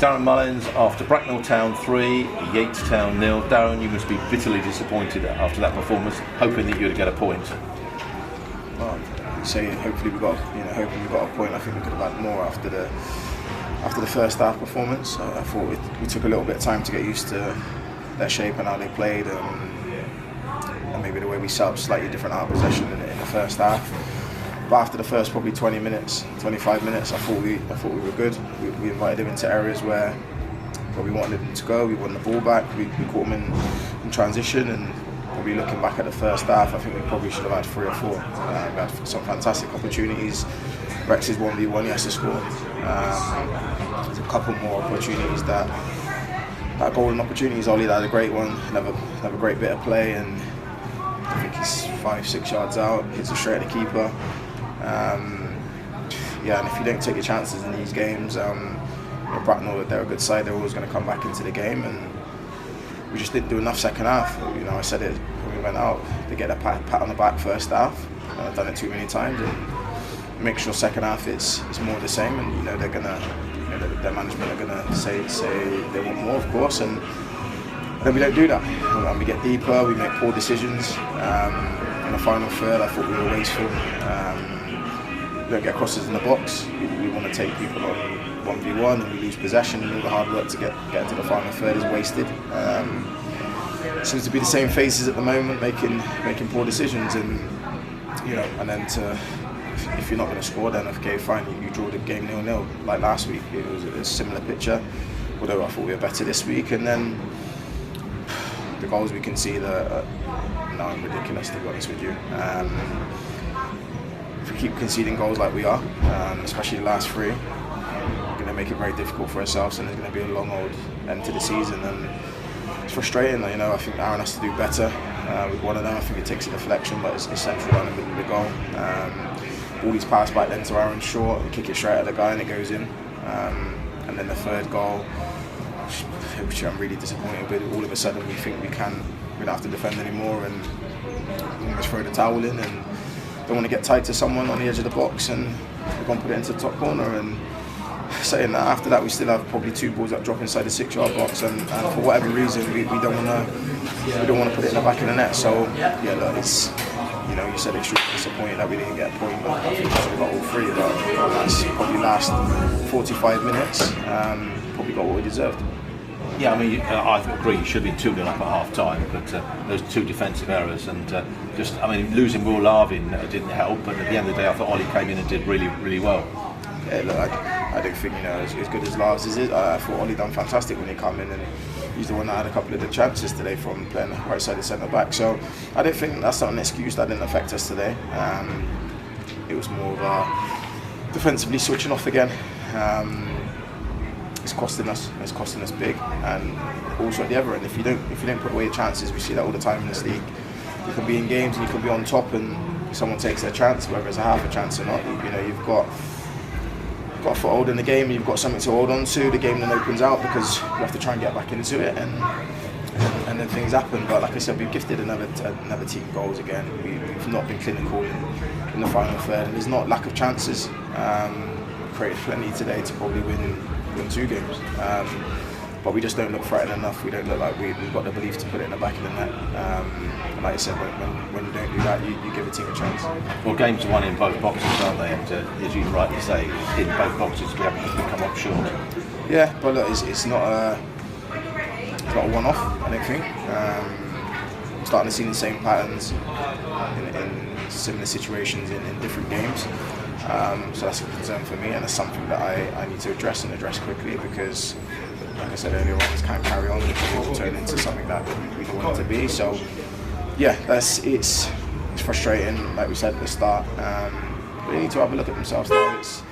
Darren Mullings after Bracknell Town 3, Yates Town 0. Darren, you must be bitterly disappointed after that performance, hoping that you'd get a point. Well, hopefully we got a point. I think we could have had more after the first half performance. I thought we took a little bit of time to get used to their shape and how they played, and maybe the way we set up slightly different out of possession in the first half. But after the first probably 20 minutes, 25 minutes, I thought we were good. We invited them into areas where we wanted them to go. We won the ball back. We caught them in transition, and probably looking back at the first half, I think we probably should have had 3 or 4. We had some fantastic opportunities. Rex's 1v1, he has to score. There's a couple more opportunities that golden opportunities. Ollie had a great one, another great bit of play, and I think he's 5-6 yards out. Hits it straight at the keeper. And if you don't take your chances in these games, Bracknell, they're a good side. They're always going to come back into the game, and we just didn't do enough second half. I said it when we went out. They get a pat on the back first half. I've done it too many times, and make sure second half it's more the same. And they're gonna, their management are gonna say they want more, of course, and then we don't do that. And we get deeper. We make poor decisions. In the final third, I thought we were wasteful. We don't get crosses in the box. We want to take people on 1v1, and we lose possession, and all the hard work to get into the final third is wasted. Seems to be the same faces at the moment, making poor decisions, and and then if you're not going to score, then okay, fine, you draw the game 0-0 like last week. It was a similar picture, although I thought we were better this week. And then the goals we concede are ridiculous, to be honest with you. If we keep conceding goals like we are, especially the last 3, we're going to make it very difficult for ourselves, and there's going to be a long old end to the season, and it's frustrating. I think Aaron has to do better with one of them. I think it takes a deflection, but it's central down the middle of the goal. All these pass back then to Aaron short, and kick it straight at the guy, and it goes in. And then the third goal, which I'm really disappointed with. All of a sudden we think we don't have to defend anymore, and almost throw the towel in, and don't want to get tied to someone on the edge of the box, and we're going to put it into the top corner. And saying that, after that we still have probably 2 balls that drop inside the 6-yard box, and for whatever reason we don't want to put it in the back of the net. So look, it's you said extremely disappointed that we didn't get a point, but I think we should have got all 3. But that's probably last 45 minutes, probably got what we deserved. Yeah, I agree. You should have been 2-0 up at half time, but those 2 defensive errors, and losing Will Larvin didn't help. But at the end of the day, I thought Ollie came in and did really, really well. Yeah, look, I don't think as good as Lars is. I thought Ollie done fantastic when he came in, and he's the one that had a couple of the chances today from playing the right side of centre back. So I don't think that's not an excuse. That didn't affect us today. It was more of defensively switching off again. It's costing us big, and also at the other end, if you don't put away your chances, we see that all the time in this league. You can be in games and you can be on top, and someone takes their chance, whether it's a half a chance or not. You've got a foothold in the game, and you've got something to hold on to. The game then opens out because you have to try and get back into it, and then things happen. But like I said, we've gifted another team goals again. We've not been clinical in the final third, and there's not lack of chances. Created plenty today to probably win 2 games, but we just don't look threatened enough. We don't look like we've got the belief to put it in the back of the net. And like I said, when you don't do that, you give a team a chance. Well, games are won in both boxes, aren't they? And as you rightly say, in both boxes we haven't come up short. Yeah, but look, it's not a one-off, I don't think. I'm starting to see the same patterns in similar situations in different games. So that's a concern for me, and it's something that I need to address quickly, because, like I said earlier on, this can't carry on. It will turn into something that we don't want it to be. So, yeah, it's frustrating, like we said at the start. They need to have a look at themselves now. It's,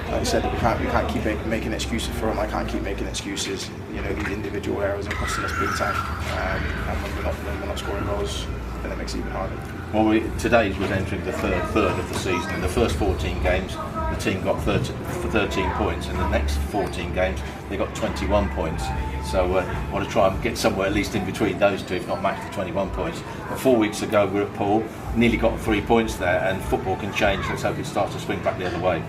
like I said, we can't keep making excuses for them. I can't keep making excuses. These individual errors are costing us big time, and when we're not scoring goals, then it makes it even harder. Well, today's was entering the third of the season. In the first 14 games, the team got 13 points. In the next 14 games, they got 21 points. So I want to try and get somewhere at least in between those 2, if not match the 21 points. But 4 weeks ago, we were at Poole, nearly got 3 points there, and football can change. Let's hope it starts to swing back the other way.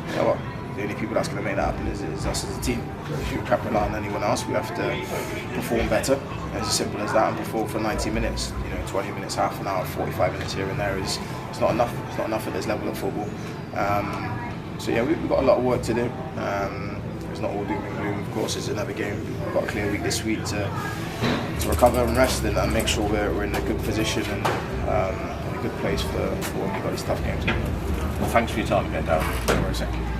You know what? the only people that's going to make that happen is us as a team. If you can't rely on anyone else, we have to perform better. It's as simple as that, and perform for 90 minutes. 20 minutes, half an hour, 45 minutes here and there is it's not enough. It's not enough at this level of football. So yeah, we've got a lot of work to do. It's not all doom and gloom. Of course, it's another game. We've got a clear week this week to recover and rest and make sure we're in a good position and in a good place for when we've got these tough games. Well, thanks for your time again, Darren. No worries, thank you.